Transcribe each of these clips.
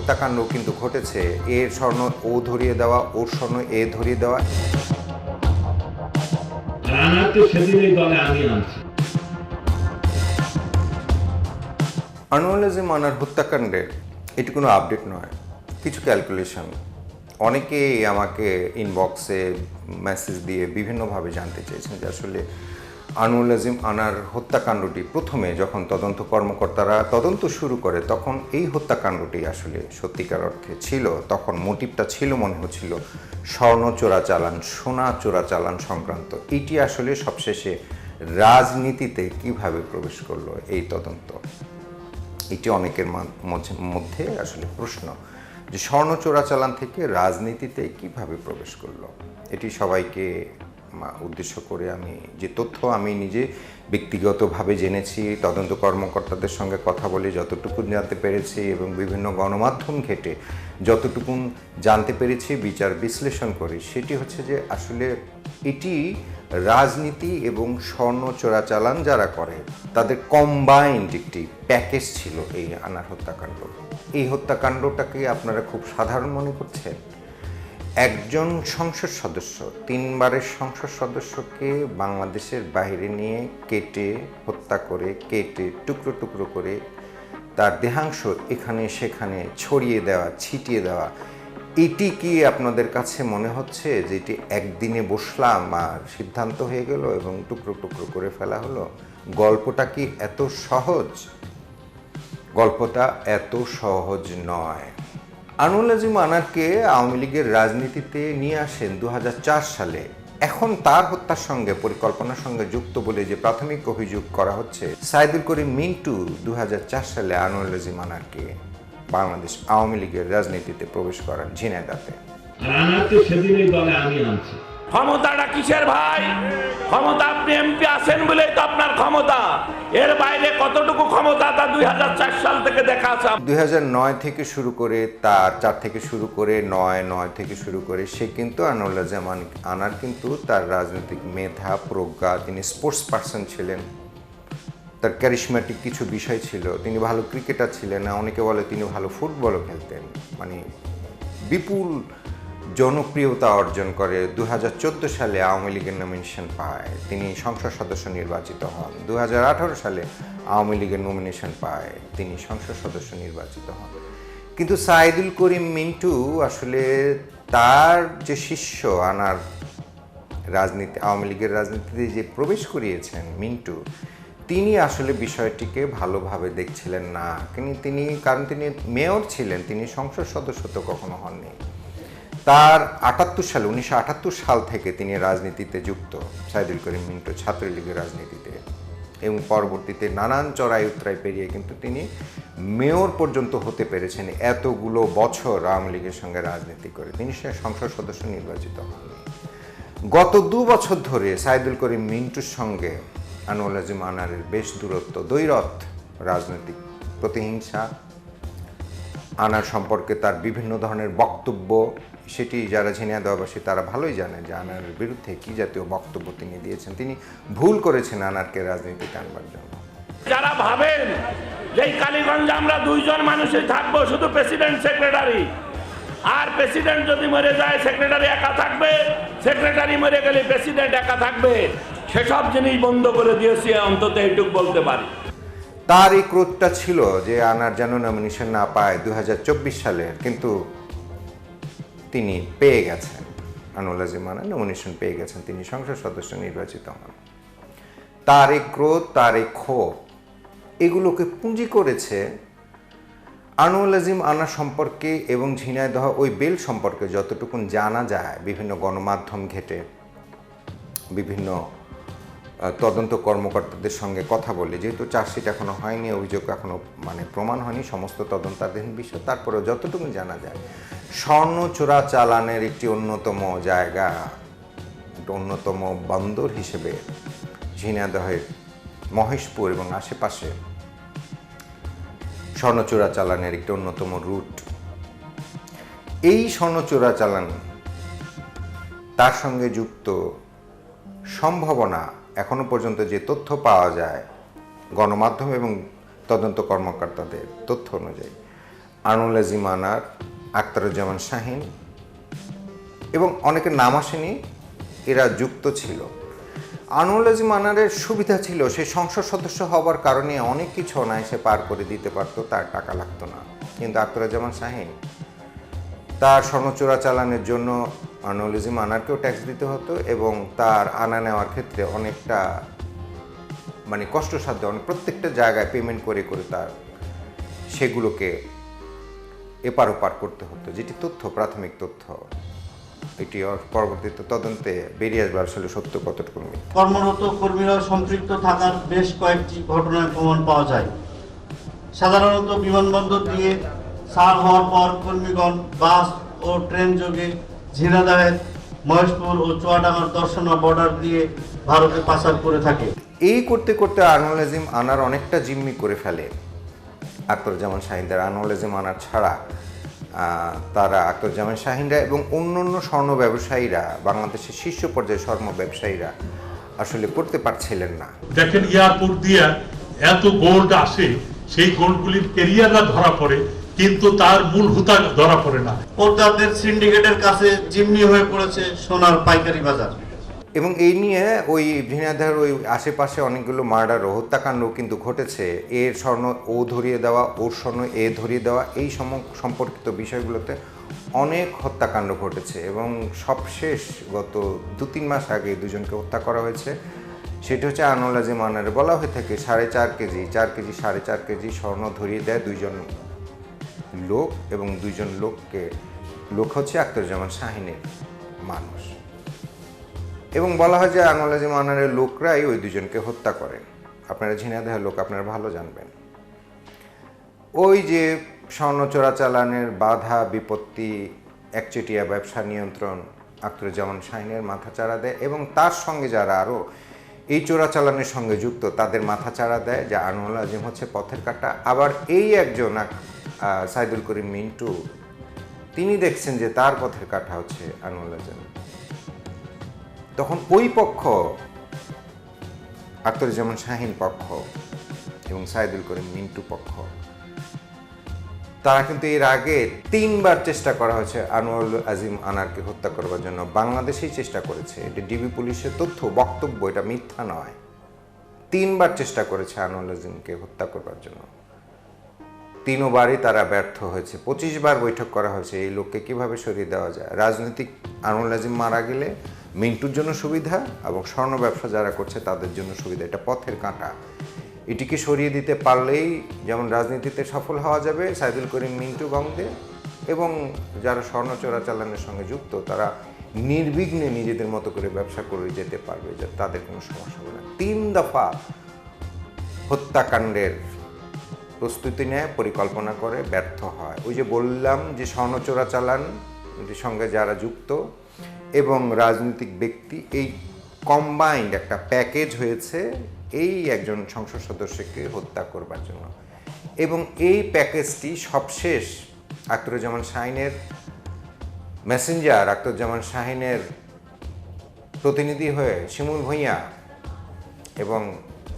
হত্যাকাণ্ড কিন্তু ঘটেছে। এর স্বর্ণ ও ধরিয়ে দেওয়া, ওর স্বর্ণ এ ধরিয়ে দেওয়া। আনারকে সেদিন এই দলে আমি আনছি। আনোয়ার আজিম আনার হত্যাকাণ্ডের এটি কোনো আপডেট নয়, কিছু ক্যালকুলেশন। অনেকেই আমাকে ইনবক্সে মেসেজ দিয়ে বিভিন্নভাবে জানতে চেয়েছেন যে আসলে আনোয়ার আজিম আনার হত্যাকাণ্ডটি প্রথমে যখন তদন্ত কর্মকর্তারা তদন্ত শুরু করে তখন এই হত্যাকাণ্ডটি আসলে সত্যিকার অর্থে ছিল, তখন মোটিভটা ছিল মনে হচ্ছিল স্বর্ণ চোরাচালান, সোনা চোরাচালান সংক্রান্ত। এটি আসলে সবশেষে রাজনীতিতে কিভাবে প্রবেশ করলো এই তদন্ত, এটি অনেকের মধ্যে আসলে প্রশ্ন যে স্বর্ণ চোরাচালান থেকে রাজনীতিতে কিভাবে প্রবেশ করলো। এটি সবাইকে উদ্দেশ্য করে আমি যে তথ্য আমি নিজে ব্যক্তিগতভাবে জেনেছি, তদন্ত কর্মকর্তাদের সঙ্গে কথা বলে যতটুকু জানতে পেরেছি এবং বিভিন্ন গণমাধ্যম ঘেঁটে যতটুকু জানতে পেরেছি, বিচার বিশ্লেষণ করি, সেটি হচ্ছে যে আসলে এটি রাজনীতি এবং স্বর্ণ চোরাচালান যারা করে তাদের কম্বাইন্ড একটি প্যাকেজ ছিল এই আনার হত্যাকাণ্ড। এই হত্যাকাণ্ডটাকে আপনারা খুব সাধারণ মনে করছেন? একজন সংসদ সদস্য, 3 বারের সংসদ সদস্যকে বাংলাদেশের বাইরে নিয়ে কেটে হত্যা করে, কেটে টুকরো টুকরো করে তার দেহাংশ এখানে সেখানে ছড়িয়ে দেওয়া, ছিটিয়ে দেওয়া, এটি কি আপনাদের কাছে মনে হচ্ছে যে এটি একদিনে বসলাম আর সিদ্ধান্ত হয়ে গেল এবং টুকরো টুকরো করে ফেলা হলো? গল্পটা কি এত সহজ? গল্পটা এত সহজ নয়। আনোয়ার আজিম আনারকে আওয়ামী লীগের রাজনীতিতে নিয়ে আসেন 2004 সালে। এখন তার হত্যার সঙ্গে পরিকল্পনার সঙ্গে যুক্ত বলে যে প্রাথমিক অভিযোগ করা হচ্ছে, সাইদুল করিম মিন্টু 2004 সালে আনোয়ার আজিম আনারকে বাংলাদেশ আওয়ামী লীগের রাজনীতিতে প্রবেশ করান ঝিনাইদহে। আনারকে সেদিন এই দলে আমি আনছি। ক্ষমতাটা কিসের ভাই? ক্ষমতা আপনি এমপি আছেন বলেই তো আপনার ক্ষমতা, এর বাইরে কতটুকু ক্ষমতা তা 2004 সাল থেকে দেখা আছে। 2009 থেকে শুরু করে, তার 4 থেকে শুরু করে 9 থেকে শুরু করে সে কিন্তু আনোয়ার আজিম আনার কিন্তু তার রাজনৈতিক মেধা, প্রজ্ঞা, তিনি স্পোর্টস পার্সন ছিলেন, তার ক্যারিশম্যাটিক কিছু বিষয় ছিল, তিনি ভালো ক্রিকেটার ছিলেন না, অনেকে বলে তিনি ভালো ফুটবলও খেলতেন, মানে বিপুল জনপ্রিয়তা অর্জন করে 2014 সালে আওয়ামী লীগের নমিনেশন পায়, তিনি সংসদ সদস্য নির্বাচিত হন। 2018 সালে আওয়ামী লীগের নমিনেশন পায়, তিনি সংসদ সদস্য নির্বাচিত হন। কিন্তু সাইদুল করিম মিন্টু আসলে তার যে শিষ্য আনার রাজনীতি, আওয়ামী লীগের রাজনীতিতে যে প্রবেশ করিয়েছেন মিন্টু, তিনি আসলে বিষয়টিকে ভালোভাবে দেখছিলেন না। কারণ তিনি মেয়র ছিলেন, তিনি সংসদ সদস্য তো কখনো হননি। তার 1978 সাল থেকে তিনি রাজনীতিতে যুক্ত, সাইদুল করিম মিন্টু ছাত্রলীগের রাজনীতিতে, এবং পরবর্তীতে নানান চড়াই উতরাই পেরিয়ে কিন্তু তিনি মেয়র পর্যন্ত হতে পেরেছেন এতগুলো বছর আওয়ামী লীগের সঙ্গে রাজনীতি করে। তিনি সে সংসদ সদস্য নির্বাচিত হননি। গত 2 বছর ধরে সাইদুল করিম মিন্টুর সঙ্গে আনোয়ার আজিম আনারের বেশ দূরত্ব, দ্বৈরথ রাজনৈতিক প্রতিহিংসা, আনার সম্পর্কে তার বিভিন্ন ধরনের বক্তব্য, সেটি যারা ঝিনাইদহবাসী তারা ভালোই জানেন যে আনারের বিরুদ্ধে কী জাতীয় বক্তব্য তিনি দিয়েছেন। তিনি ভুল করেছেন আনারকে রাজনীতিতে আনবার জন্য। যারা ভাবেন যে এই কালীগঞ্জে আমরা 2 জন মানুষই থাকবো, শুধু প্রেসিডেন্ট সেক্রেটারি, আর প্রেসিডেন্ট যদি মরে যায় সেক্রেটারি একা থাকবে, সেক্রেটারি মরে গেলে প্রেসিডেন্ট একা থাকবে, সেসব জিনিস বন্ধ করে দিয়েছি, অন্তত এইটুকু বলতে পারি। তার এই ক্রোধটা ছিল যে আনার যেন নমিনেশন না পায় 2024 সালের, কিন্তু তিনি পেয়ে গেছেন, আনোয়ার আজিম আনার নমিনেশন পেয়ে গেছেন, তিনি সংসদ সদস্য নির্বাচিত হন। তার এই ক্রোধ, তার এই ক্ষোভ, এগুলোকে পুঁজি করেছে আনোয়ার আজিম আনার সম্পর্কে এবং ঝিনাইদহ ওই বেল সম্পর্কে যতটুকু জানা যায় বিভিন্ন গণমাধ্যম ঘেঁটে, বিভিন্ন তদন্ত কর্মকর্তাদের সঙ্গে কথা বলে, যেহেতু চার্জশিট এখনো হয়নি, অভিযোগ এখনো প্রমাণ হয়নি, সমস্ত তদন্তাধীন বিষয়, তারপরেও যতটুকু জানা যায় স্বর্ণ চোরাচালানের একটি অন্যতম জায়গা, অন্যতম বন্দর হিসেবে ঝিনাইদহের মহেশপুর এবং আশেপাশে স্বর্ণ চোরাচালানের একটি অন্যতম রুট। এই স্বর্ণ চোরাচালান তার সঙ্গে যুক্ত সম্ভাবনা এখনো পর্যন্ত যে তথ্য পাওয়া যায় গণমাধ্যম এবং তদন্ত কর্মকর্তাদের তথ্য অনুযায়ী, আনোয়ার আজিম আনার, আখতারুজ্জামান শাহীন এবং অনেকের নাম আসেনি, এরা যুক্ত ছিল। আনোয়ার আজিম আনারের সুবিধা ছিল সে সংসদ সদস্য হওয়ার কারণে অনেক কিছু অনায়াসে পার করে দিতে পারতো, তার টাকা লাগতো না। কিন্তু আখতারুজ্জামান শাহীন তার স্বর্ণ চোরাচালানের জন্য আনোয়ার আজিম আনারকেও ট্যাক্স দিতে হতো এবং তার আনা নেওয়ার ক্ষেত্রে অনেকটা কষ্টসাধ্য, প্রত্যেকটা জায়গায় পেমেন্ট করে করে তার সেগুলোকে এপার ওপার করতে হতো, যেটি প্রাথমিক তথ্য। এটি পরবর্তীতে তদন্তে বেরিয়ে আসবে আসলে সত্য কতটুকু। কর্মরত কর্মীরা সম্পৃক্ত থাকার বেশ কয়েকটি ঘটনার প্রমাণ পাওয়া যায়। সাধারণত বিমানবন্দর দিয়ে সার হওয়ার পর কর্মীগণ বাস ও ট্রেন যোগে ঝিনাইদহ, মহেশপুর ও চুয়াডাঙ্গার দর্শনা বর্ডার দিয়ে ভারতে পাচার করে থাকে। এই করতে করতে আনোয়ার আজিম আনার অনেকটা জিম্মি করে ফেলে আখতারুজ্জামান শাহীনদের। আনোয়ার আজিম আনার ছাড়া তারা আখতারুজ্জামান শাহীনরা এবং অন্য স্বর্ণ ব্যবসায়ীরা, বাংলাদেশের শীর্ষ পর্যায়ে স্বর্ণ ব্যবসায়ীরা আসলে করতে পারছিলেন না। দেখেন এয়ারপোর্ট দিয়ে এত গোল্ড আসে, সেই গোল্ডগুলির কেরিয়াররা ধরা পড়ে, কিন্তু তার মূল হুতা ধরা পড়ে না। পোদ্দারদের সিন্ডিকেটের কাছে জিম্মি হয়ে পড়েছে সোনার পাইকারি বাজার। এবং এই নিয়ে ওই ঝিনাইদহের ওই আশেপাশে অনেকগুলো মার্ডার ও হত্যাকাণ্ড কিন্তু ঘটেছে। এর স্বর্ণ ও ধরিয়ে দেওয়া, ওর স্বর্ণ এ ধরিয়ে দেওয়া, এই সম্পর্কিত বিষয়গুলোতে অনেক হত্যাকাণ্ড ঘটেছে। এবং সবশেষ গত 2-3 মাস আগে দুজনকে হত্যা করা হয়েছে। সেটা হচ্ছে আনোয়ার আজিম আনারে বলা হয়ে থাকে 4.5 কেজি 4.5 কেজি স্বর্ণ ধরিয়ে দেয় দুইজন লোক, এবং দুইজন লোক হচ্ছে আখতারুজ্জামান শাহীনের মানুষ। এবং বলা হয় যে আনোয়ার আজিম আনারের লোকরাই ওই দুজনকে হত্যা করেন। আপনারা ঝিনাইদহের লোক, আপনারা ভালো জানবেন। ওই যে স্বর্ণ চোরাচালানের বাধা বিপত্তি, একচেটিয়া ব্যবসা নিয়ন্ত্রণ আখতারুজ্জামান শাহীনের মাথাচাড়া দেয়, এবং তার সঙ্গে যারা আরও এই চোরাচালানের সঙ্গে যুক্ত তাদের মাথাচাড়া দেয় যে আনোয়ার আজিম হচ্ছে পথের কাঁটা। আবার এই একজন সাইদুল করিম মিন্টু, তিনি দেখছেন যে তার পথের কাঁটা হচ্ছে আনোয়ার আজিম। তখন ওই পক্ষ, আখতারুজ্জামান শাহীন পক্ষ এবং সাইদুল করিম মিন্টু পক্ষ, তারা কিন্তু এর আগে 3বার চেষ্টা করা হয়েছে আনোয়ার আজিম আনারকে হত্যা করবার জন্য। বাংলাদেশেই চেষ্টা করেছে, এটা ডিবি পুলিশের তথ্য, বক্তব্য, এটা মিথ্যা নয়। 3বার চেষ্টা করেছে আনোয়ার আজিমকে হত্যা করবার জন্য, 3বারই তারা ব্যর্থ হয়েছে। 25 বার বৈঠক করা হয়েছে এই লোককে কিভাবে সরিয়ে দেওয়া যায়। রাজনৈতিক আনোয়ার আজিম মারা গেলে মিন্টুর জন্য সুবিধা এবং স্বর্ণ ব্যবসা যারা করছে তাদের জন্য সুবিধা। এটা পথের কাঁটা, এটিকে সরিয়ে দিতে পারলেই যেমন রাজনীতিতে সফল হওয়া যাবে সাইদুল করিম মিন্টু গংদে, এবং যারা স্বর্ণ চোরাচালানের সঙ্গে যুক্ত তারা নির্বিঘ্নে নিজেদের মতো করে ব্যবসা করে যেতে পারবে, যে তাদের কোনো সমস্যা হবে না। 3 দফা হত্যাকাণ্ডের প্রস্তুতি নেয়, পরিকল্পনা করে, ব্যর্থ হয়। ওই যে বললাম যে স্বর্ণ চোরাচালান সঙ্গে যারা যুক্ত এবং রাজনৈতিক ব্যক্তি, এই কম্বাইন্ড একটা প্যাকেজ হয়েছে এই একজন সংসদ সদস্যকে হত্যা করবার জন্য। এবং এই প্যাকেজটি সবশেষ আখতারুজ্জামান শাহীনের মেসেঞ্জার, আখতারুজ্জামান শাহীনের প্রতিনিধি হয়ে শিমুল ভূঁইয়া এবং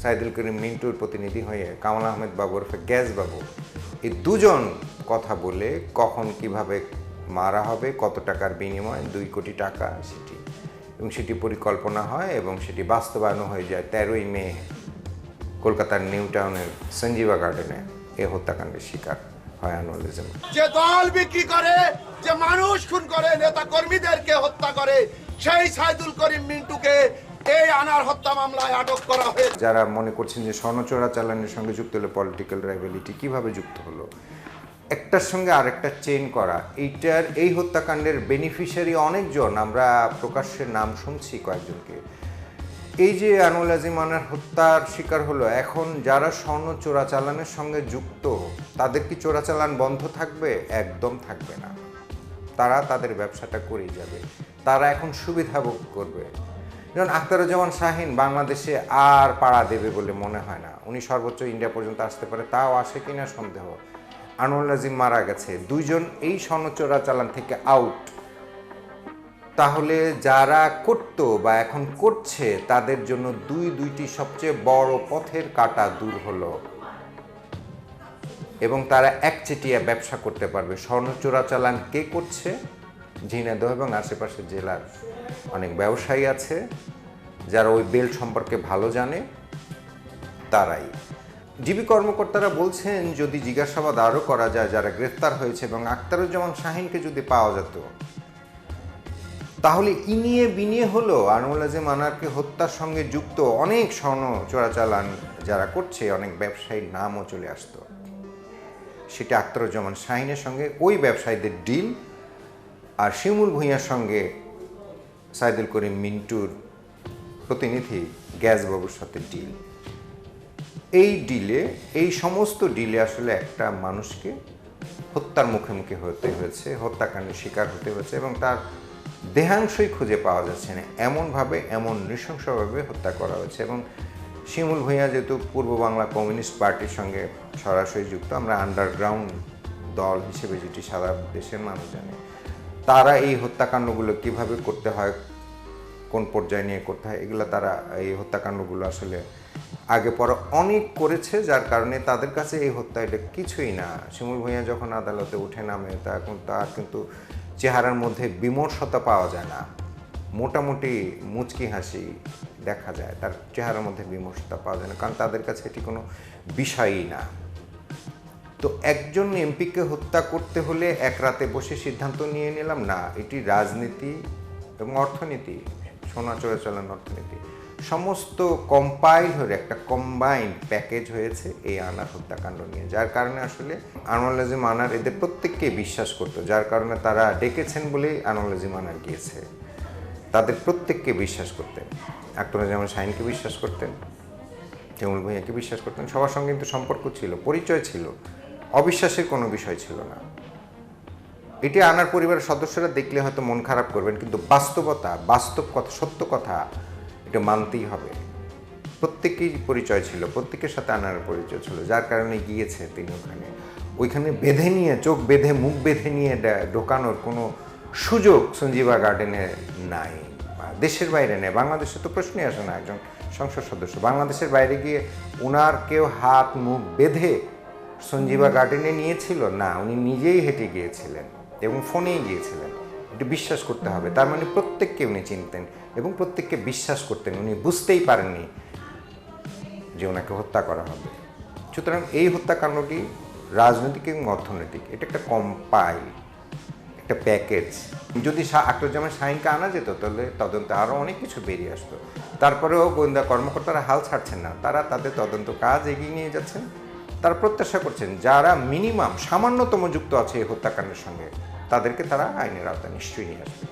সাইদুল করিম মিন্টুর প্রতিনিধি হয়ে কামাল আহমেদ বাবু ওরফে গ্যাস বাবু, এই দুজন কথা বলে কখন কিভাবে মারা হবে, কত টাকার বিনিময়ে, 2 কোটি টাকা, সেটি পরিকল্পনা হয় এবং সেটি বাস্তবায়ন হয়ে যায় 13ই মে কলকাতার নিউ টাউনের সঞ্জীবা গার্ডেনে এই হত্যাকাণ্ডের শিকার হয় আনোয়ার আজিম। যে দল বিক্রি করে, যে মানুষ খুন করে, নেতা কর্মীদেরকে হত্যা করে, সেই সাইদুল করিম মিন্টুকে এই আনার হত্যা মামলায় আটক করা হয়েছে। যারা মনে করছেন যে স্বর্ণ চোরাচালানের সঙ্গে যুক্ত হলে পলিটিক্যাল রাইভেলিটি কিভাবে যুক্ত হলো, একটার সঙ্গে আরেকটা চেইন করা, এই হত্যাকাণ্ডের বেনিফিশিয়ারি অনেকজন, আমরা প্রকাশ্যে নাম শুনছি কয়েকজনকে। এই যে আনোয়ার আজিম আনার হত্যার শিকার হলো, এখন যারা স্বর্ণ চোরাচালানের সঙ্গে যুক্ত তাদের কি চোরাচালান বন্ধ থাকবে? একদম থাকবে না। তারা তাদের ব্যবসাটা করেই যাবে, তারা এখন সুবিধা ভোগ করবে। যেমন আখতারুজ্জামান শাহীন বাংলাদেশে আর পাড়া দেবে বলে মনে হয় না, উনি সর্বোচ্চ ইন্ডিয়া পর্যন্ত আসতে পারে, তাও আসে কিনা সন্দেহ। আনোয়ার আজিম মারা গেছে, 2 জন এই স্বর্ণ চোরাচালান থেকে আউট। তাহলে যারা করতো বা এখন করছে তাদের জন্য 2টি সবচেয়ে বড় পথের কাঁটা দূর হলো। এবং তারা একচেটিয়া ব্যবসা করতে পারবে। স্বর্ণ চোরাচালান কে করছে? ঝিনাইদহ এবং আশেপাশের জেলার অনেক ব্যবসায়ী আছে যারা ওই বেল্ট সম্পর্কে ভালো জানে, তারাই। ডিবি কর্মকর্তারা বলছেন যদি জিজ্ঞাসাবাদ আরও করা যায় যারা গ্রেফতার হয়েছে এবং আখতারুজ্জামান শাহিনকে যদি পাওয়া যেত, তাহলে ইনিয়ে বিনিয়ে হলো আনোয়ার আজিম আনারকে হত্যার সঙ্গে যুক্ত অনেক স্বর্ণ চোরাচালান যারা করছে, অনেক ব্যবসায়ীর নামও চলে আসতো। সেটা আখতারুজ্জামান শাহিনের সঙ্গে ওই ব্যবসায়ীদের ডিল, আর শিমুল ভূঁইয়ার সঙ্গে সাইদুল করিম মিন্টুর প্রতিনিধি গ্যাসবাবুর সাথে ডিল। এই ডিলে, এই সমস্ত ডিলে আসলে একটা মানুষকে হত্যার মুখোমুখি হতে হয়েছে, হত্যাকাণ্ডের শিকার হতে হয়েছে এবং তার দেহাংশই খুঁজে পাওয়া যাচ্ছে না। এমনভাবে, এমন নৃশংসভাবে হত্যা করা হয়েছে। এবং শিমুল ভূঁইয়া যেহেতু পূর্ব বাংলা কমিউনিস্ট পার্টির সঙ্গে সরাসরি যুক্ত, আমরা আন্ডারগ্রাউন্ড দল হিসেবে যেটি সারা দেশের মানুষ জানে, তারা এই হত্যাকাণ্ডগুলো কিভাবে করতে হয়, কোন পর্যায়ে নিয়ে করতে হয়, এগুলো তারা এই হত্যাকাণ্ডগুলো আসলে আগে পরে অনেক করেছে, যার কারণে তাদের কাছে এই হত্যা এটা কিছুই না। শিমুল ভূঁইয়া যখন আদালতে উঠে নামে তখন তার কিন্তু চেহারার মধ্যে বিমর্ষতা পাওয়া যায় না, মোটামুটি মুচকি হাসি দেখা যায়, তার চেহারার মধ্যে বিমর্ষতা পাওয়া যায় না, কারণ তাদের কাছে এটি কোনো বিষয়ই না। তো একজন এমপিকে হত্যা করতে হলে এক রাতে বসে সিদ্ধান্ত নিয়ে নিলাম না, এটি রাজনীতি এবং অর্থনীতি, সোনা চোরাচালান অর্থনীতি সমস্ত কম্পাইল হয়ে একটা কম্বাইন্ড প্যাকেজ হয়েছে এই আনার হত্যাকাণ্ড নিয়ে, যার কারণে আসলে আনোয়ার আজিম আনার এদের প্রত্যেককে বিশ্বাস করতো, যার কারণে তারা ডেকেছেন বলেই আনোয়ার আজিম আনার গিয়েছে। তাদের প্রত্যেককে বিশ্বাস করতেন, আখতারুজ্জামান শাহিনকে বিশ্বাস করতেন, শিমুল ভূঁইয়াকে বিশ্বাস করতেন, সবার সঙ্গে কিন্তু সম্পর্ক ছিল, পরিচয় ছিল, অবিশ্বাসের কোনো বিষয় ছিল না। এটি আনার পরিবারের সদস্যরা দেখলে হয়তো মন খারাপ করবেন, কিন্তু বাস্তবতা, বাস্তব কথা, সত্য কথা এটা মানতেই হবে। প্রত্যেকেই পরিচয় ছিল, প্রত্যেকের সাথে আনার পরিচয় ছিল, যার কারণে গিয়েছে তিনি ওইখানে বেঁধে নিয়ে, চোখ বেঁধে, মুখ বেঁধে নিয়ে ঢোকানোর কোনো সুযোগ সঞ্জীবা গার্ডেনে নাই, দেশের বাইরে নেই। বাংলাদেশে তো প্রশ্নই আসে না, একজন সংসদ সদস্য বাংলাদেশের বাইরে গিয়ে ওনার কেউ হাত মুখ বেঁধে সঞ্জীবা গার্ডেনে নিয়েছিল না, উনি নিজেই হেঁটে গিয়েছিলেন এবং ফোনেই গিয়েছিলেন। এটা বিশ্বাস করতে হবে। তার মানে প্রত্যেককে উনি চিনতেন এবং প্রত্যেককে বিশ্বাস করতেন, উনি বুঝতেই পারেননি যে ওনাকে হত্যা করা হবে। সুতরাং এই হত্যাকাণ্ডটি রাজনৈতিক এবং অর্থনৈতিক, এটা একটা কম্পাইল, একটা প্যাকেজ। যদি আখতারুজ্জামান শাহিনকে আনা যেত তাহলে তদন্তে আরও অনেক কিছু বেরিয়ে আসতো। তারপরেও গোয়েন্দা কর্মকর্তারা হাল ছাড়ছেন না, তারা তাদের তদন্ত কাজ এগিয়ে নিয়ে যাচ্ছেন। তারা প্রত্যাশা করছেন যারা মিনিমাম সামান্যতম যুক্ত আছে এই হত্যাকাণ্ডের সঙ্গে, তাদেরকে তারা আইনের আওতায় নিশ্চয়ই নিয়ে আসবে।